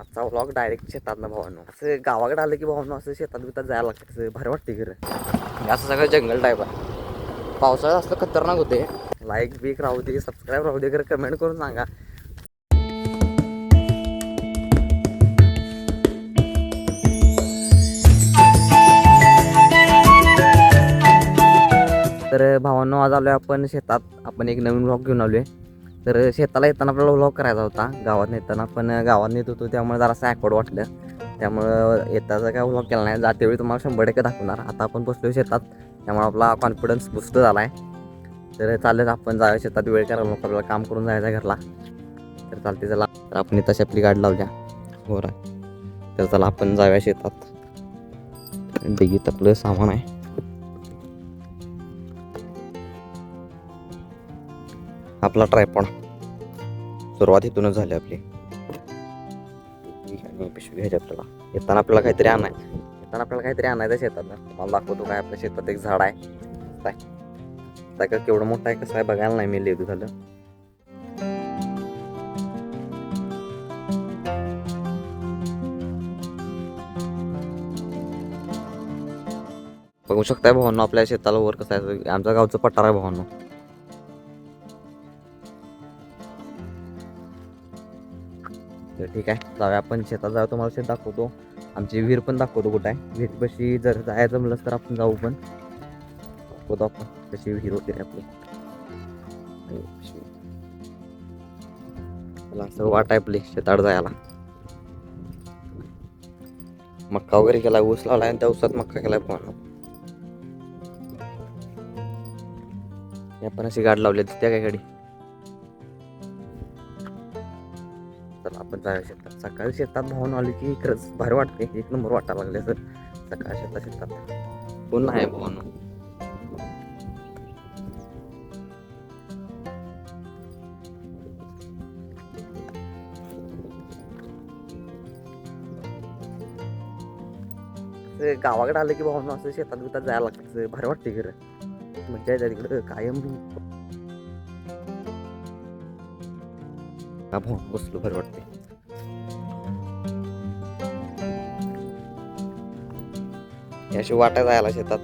आजचा vlog direct शेतात ना भावांनो. असं गावाकडे आलं की भावांनो असं शेतात बितात जायला लागतं, असं भारी वाटते खरं. असं सगळं जंगल टाईप आहे. पावसाळ्यात असलं खतरनाक होते. लाईक बीक राहू दे, सबस्क्राईब राहू दे, खरं कमेंट करून सांगा. तर भावांनो आज आलोय आपण शेतात. आपण एक नवीन व्लॉग घेऊन आलोय. तर शेताला येताना आपल्याला व्लॉग करायचा होता गावात येताना, पण गावात नेत होतो त्यामुळे जरासं ॲकवर्ड वाटलं. त्यामुळं येताचा काय व्लॉग केला नाही. जातेवेळी तुम्हाला 100% दाखवणार. आता आपण बसलो शेतात, त्यामुळे आपला कॉन्फिडन्स बूस्ट झाला आहे. तर चालेल आपण जाऊया शेतात, वेळ करायला नको, आपल्याला काम करून जायचं घरला. तर चालते चला. तर आपण तशी आपली गाडी लावल्या हो रा. तर चला आपण जाऊया शेतात. डिगीत आपलं सामान आहे. आपला ट्रायपॉड सुरुवात इथूनच झाली आपली. आणि पिशवी घ्यायची आपल्याला. येताना आपल्याला काहीतरी आणायचं शेतात. तुम्हाला दाखवतो काय आपल्या शेतात एक झाड आहे. काय का केवढं मोठं आहे कसं आहे बघायला नाही मी लेदू झालं. बघू शकताय भावांनो आपल्या शेताला वर कसं आहे. आमच्या गावचं पठार आहे भावांनो. तर ठीक आहे जाऊया आपण शेतात. जाऊ तुम्हाला शेत दाखवतो. आमची विहीर पण दाखवतो कुठं आहे. विहीरपाशी जर जायचं म्हणलं तर आपण जाऊ. पण दाखवतो आपण कशी विहीर वगैरे आपली. असं वाट आहे आपली शेताड जायला. मक्का वगैरे केला, ऊस लावलाय आणि त्या ऊसात मक्का केलाय पण. आपण अशी गाडी लावली त्या काय गाडी. तर आपण जाऊया शेतात. सकाळी शेतात भावून आली की खरंच भारी वाटते. एक नंबर वाटायला लागले सर सकाळ शेतात कोण नाही भावून. गावाकडे आलं की भावना असं शेतात बितात जायला लागतं, भारी वाटते खरं. मज्जा येते तिकडं कायम. बसलो भारी वाटते. अशी वाटा जायला शेतात.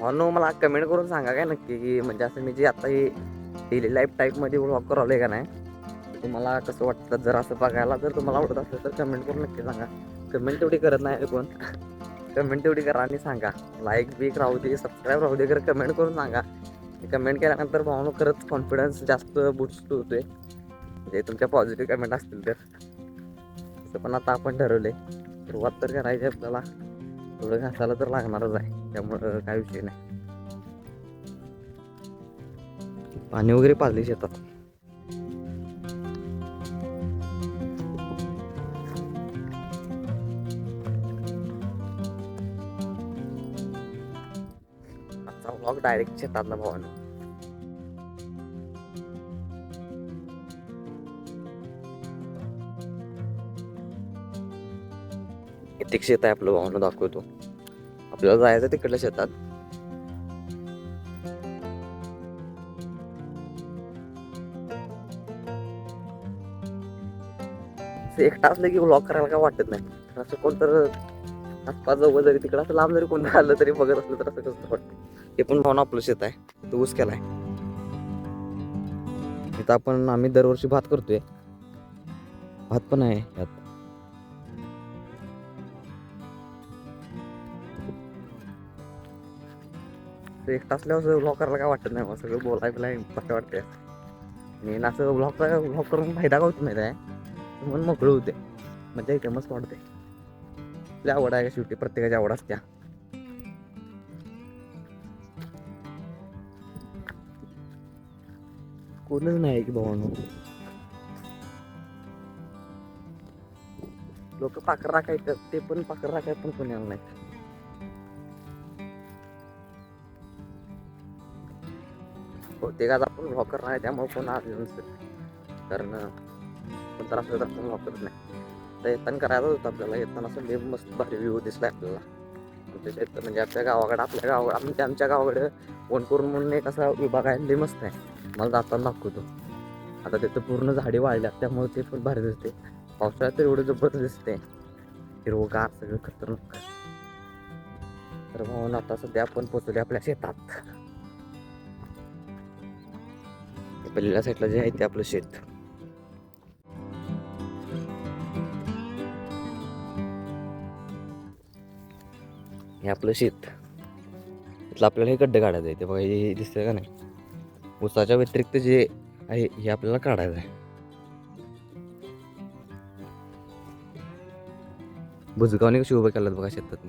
हो नो मला कमेंट करून सांगा काय नक्की की म्हणजे असं मी जे आता हे डेली लाईफ टाईपमध्ये व्लॉग करवलंय का नाही, तुम्हाला कसं वाटतं. जर असं बघायला जर तुम्हाला आवडत असेल तर कमेंट करून नक्की सांगा. कमेंट तेवढी करत नाही कोण. कमेंट तेवढी करा आणि सांगा. लाईक बीक राहू दे, सबस्क्राईब राहू दे, खरं कमेंट करून सांगा. कमेंट केल्यानंतर भावनो खरंच कॉन्फिडन्स जास्त बूस्ट होतोय. म्हणजे तुमच्या पॉझिटिव्ह कमेंट असतील तर. तसं पण आता आपण ठरवलंय सुरुवात तर करायची आपल्याला. थोडं घासायला तर लागणारच आहे, त्यामुळं काय विषय नाही. पाणी वगैरे पाजली शेतात. आजचा व्लॉग डायरेक्ट शेतात ना भावानो. किती शेत आहे आपलं भावानो दाखवतो. आपल्याला जायचं तिकडल्या शेतात. एकटा असलं की व्लॉग करायला काय वाटत नाही. असं कोणतर आसपास जवळ जरी तिकडं असं लांब जरी कोण आलं तरी बघत असलं तर असं कसं वाटतं. ते पण भावना आपलं शेत आहे, तो ऊस केलाय. इथं आम्ही दरवर्षी भात करतोय. भात पण आहे यात. एकटा असल्यावर असं व्लॉग करायला काय वाटत नाही. सगळं बोलायला कसं वाटतंय. आणि असं व्लॉग करून फायदा काय होतो माहिती आहे. मन मोकळं होते, मजा येते, मस्त वाटते. आपल्या आवड आहे का शेवटी, प्रत्येकाची आवड असत्या. कोणच नाही की भावानो. लोक पाखर राखायचं ते पण पाखर राखायचं पण कोणी आलं नाही. बहुतेक आज आपण व्लॉग करणार आहे त्यामुळे कोण आलं नसेल. कारण पण तर असं व्लॉग करत नाही. तर येताना करायचं होतं आपल्याला. येताना असं मस्त भारी व्ह्यू दिसलाय आपल्याला. आमच्या शेत म्हणजे आपल्या गावाकडं म्हणजे आमच्या गावाकडं वनकरून म्हणून एक असा विभाग आहे, लय मस्त आहे. मला जाताना दाखवतो. आता तिथं पूर्ण झाडी वाळल्यात त्यामुळे ते पण भारी दिसते. पावसाळ्यात तर एवढं जबरदस्त दिसते, हिरवगार सगळं खतरनाक. तर म्हणून आता सध्या आपण पोचवले आपल्या शेतात. पहिल्या साईडला जे आहे ते आपलं शेत. हे आपलं शेत. इथलं आपल्याला हे गड्डे काढायचं आहे. ते बघा हे दिसतंय का नाही, ऊसाच्या व्यतिरिक्त जे आहे हे आपल्याला काढायचं आहे. बुजगावने कशी उभं केलं बघा शेतात.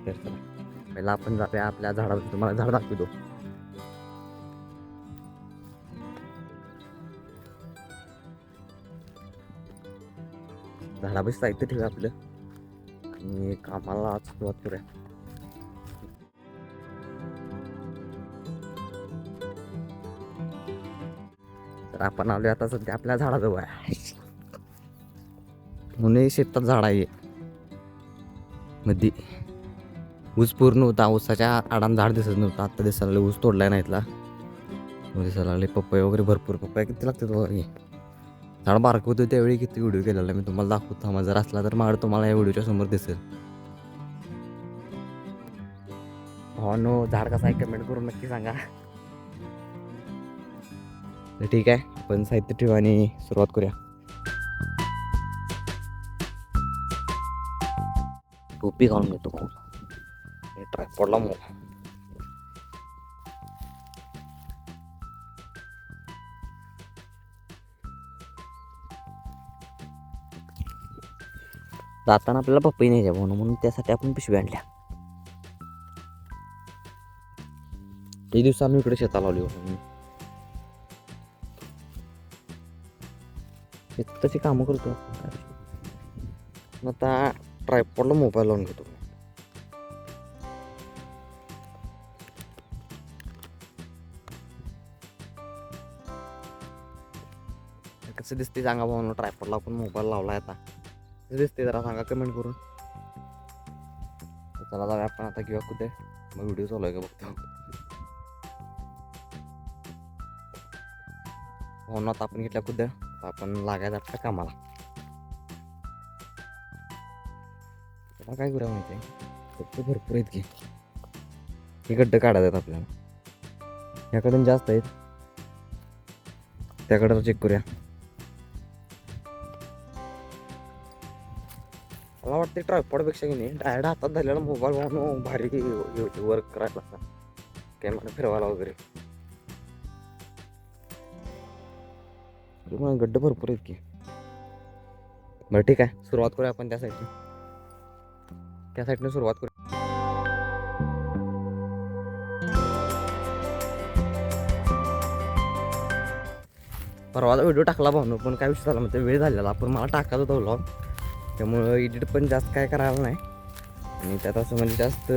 तर चला पहिला आपण जाऊया आपल्या झाडावर. तुम्हाला झाड दाखवतो. झाडापाशी साहित्य ठेवूया आपलं आणि कामाला सुरुवात करूया. तर आपण आलो आता सध्या आपल्या झाडाजवळ आहे. म्हणून शेतात झाड आहे मध्ये. ऊस पूर्ण होता, ऊसाच्या आडान झाड दिसत नव्हतं. आता दिसायला ऊस तोडलाय नाही इथला. दिसायला लागले पपई वगैरे भरपूर. पपई किती लागतात वगैरे. झाड बारक होतं त्यावेळी किती व्हिडिओ केलेला मी तुम्हाला दाखवतो. थांबा जर असला तर माड तुम्हाला या व्हिडिओच्या समोर दिसेल. हो झाड कसं आहे कमेंट करून नक्की सांगा. तर ठीक आहे, आपण साहित्य ठेवू आणि सुरुवात करूया. टोपी घालून घेतो. ट्रायपॉडला जाताना आपल्याला पपई नाही द्या म्हणून त्यासाठी आपण पिशवी आणल्या. काही दिवसांनी इकडे शेताला लावली म्हणून शेताची कामं करतो. आता ट्रायपॉडला मोबाईल लावून घेतो. कसं दिसते सांगा भाऊ. ट्रायपॉडला आपण मोबाईल लावलाय आता कसं दिसते जरा सांगा कमेंट करून. चला जाऊया आपण आता किंवा कुठे मग व्हिडिओ चालू आहे का बघतो. म्हणून आता आपण घेतल्या कुठे आपण लागायचं आपल्या कामाला. आता काय करूया माहिती आहे, भरपूर आहेत की हे गड्डे काढायचे आहेत आपल्याला. ह्याकडून जास्त आहेत, त्याकडे चेक करूया. मला वाटतं ट्रायपॉडपेक्षा की नाही डायरेक्ट हातात धरलेला मोबाईल म्हणून भारी वर्क करायला लागतात, कॅमेरा फिरवायला वगैरे. गड्डे भरपूर आहेत की. बरं ठीक आहे, सुरुवात करूया आपण त्या साईडने सुरुवात करूया. परवाचा व्हिडिओ टाकला भावनो पण काय विषय झाला म्हणजे वेळ झालेला, पण मला टाकायचा होता व्लॉग. त्यामुळं एडिट पण जास्त काय करायला नाही. आणि त्यात असं म्हणजे जास्त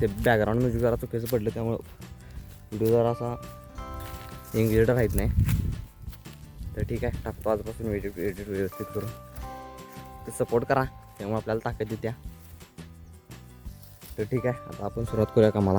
ते बॅकग्राऊंड म्युझिक जरा चुकीचं पडलं, त्यामुळं व्हिडिओ जरा असा एंगेज राहत नाही. तर ठीक आहे, टाकतो आजपासून एडिट व्यवस्थित करून. तर सपोर्ट करा, त्यामुळे आपल्याला ताकद येत्या. तर ठीक आहे, आता आपण सुरुवात करूया कामाला.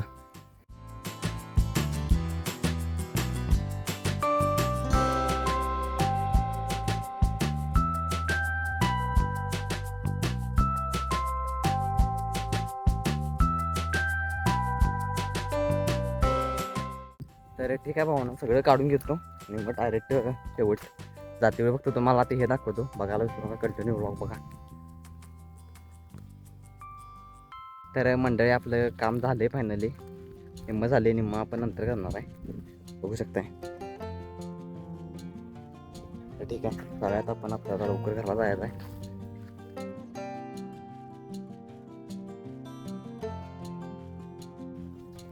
तर ठीक आहे भाऊ, सगळं काढून घेतो आणि मग डायरेक्ट शेवट जाते वेळ फक्त तुम्हाला ते हे दाखवतो. बघायला विसरू नका, कंटिन्यू व्लॉग बघा. तर मंडळी आपलं काम झालं आहे फायनली. निम्मं झाले, निम्मं आपण नंतर करणार आहे, बघू शकताय. तर ठीक आहे, सगळ्यात आपण आपल्याला लवकर घरला जायचं आहे.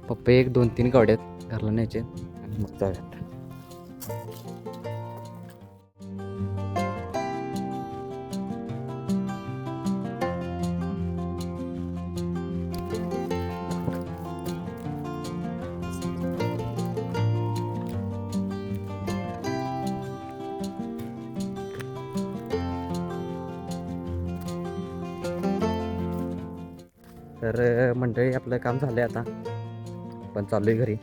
पप्पा एक 2-3 गाड्यात घरला न्यायचे आणि मग जाऊयात. तर मंडळी आपलं काम झालंय आता, पण चालू आहे घरी.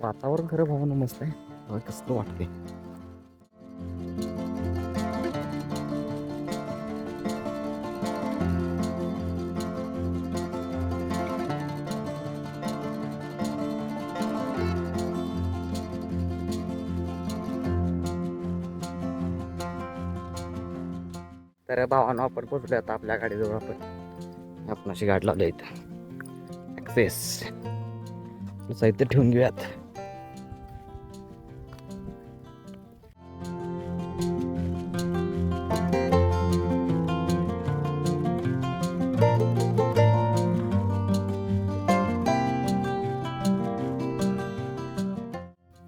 वातावरण खरं भावना मस्त आहे, मला कसं वाटते. तर भावानं आपण पोचलो आता आपल्या गाडीजवळ. आपण अशी गाडी लावली इथं ॲक्सेस साहित्य ठेवून घेऊयात.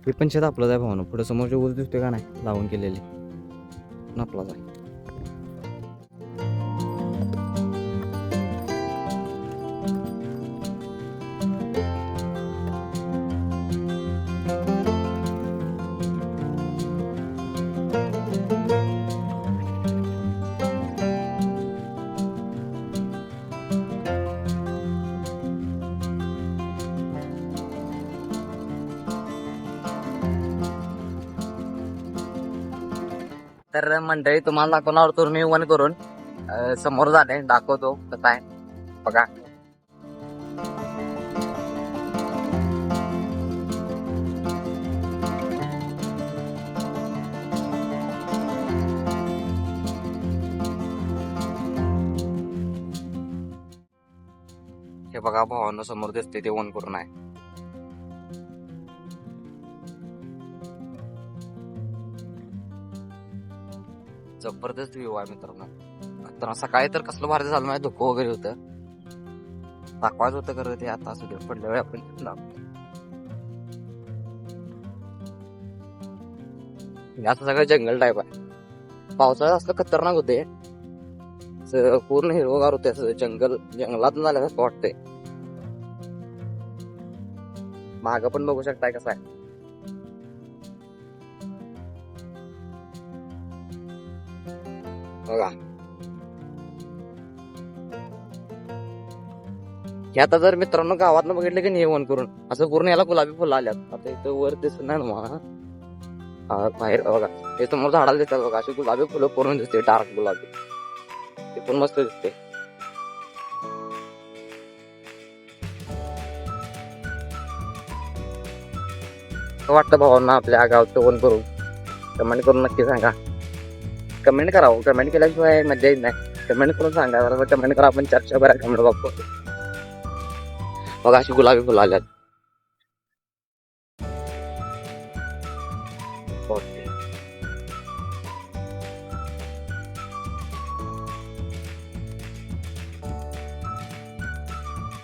हे पण शेत आपलं आहे भावना. पुढे समोरच्या ऊस दिसतोय का नाही लावून केलेली, आपलाच आहे. तर मंडळी तुम्हाला दाखवणार होतो मी वन करून समोर जाणे दाखवतो कसं आहे बघा. हे बघा भावांना समोर दिसते ते वन करून आहे. जबरदस्त व्ह्यू आहे मित्रांनो. तर सकाळी तर कसलं भारी झालं नाही, धुकं वगैरे होतं, दाखवायचं होतं खरं ते. आता असू दे, पडल्या वेळी आपण असं सगळं जंगल टाईप आहे. पावसाळ्यात असलं खतरनाक होते, पूर्ण हिरवगार होते, असं जंगलात झाल्यासारखं वाटतंय. मागं पण बघू शकताय कसं आहे. बघा हे आता जर मित्रांनो गावात बघितलं की नाही वन करून असं पूर्ण याला गुलाबी फुलं आल्यात. आता इथं वर दिसत नाही ना मला, बाहेर बघा हे समोर झाडाला दिसतात बघा, अशी गुलाबी फुलं पूर्ण दिसते, डार्क गुलाबी. ते पण मस्त दिसते. वाटतं भावांना आपल्या गावचं वन करून कमेंट करून नक्की सांगा. कमेंट करावं, कमेंट केल्याशिवाय मजा येत नाही. कमेंट करून सांगा, कमेंट करा, आपण चर्चा करा कमेंट बघतो. बघा अशी गुलाबी फुलं आल्यात.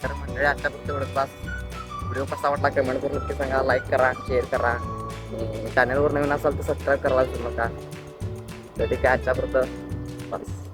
तर मंडळी आतापर्यंत एवढं क्लास व्हिडिओ कसा वाटला कमेंट करून नक्की सांगा. लाईक करा, शेअर करा, चॅनलवर नवीन असाल तर सबस्क्राईब करायला विसरू नका. तर ठीक आहे, आजच्यापर्यंत बस.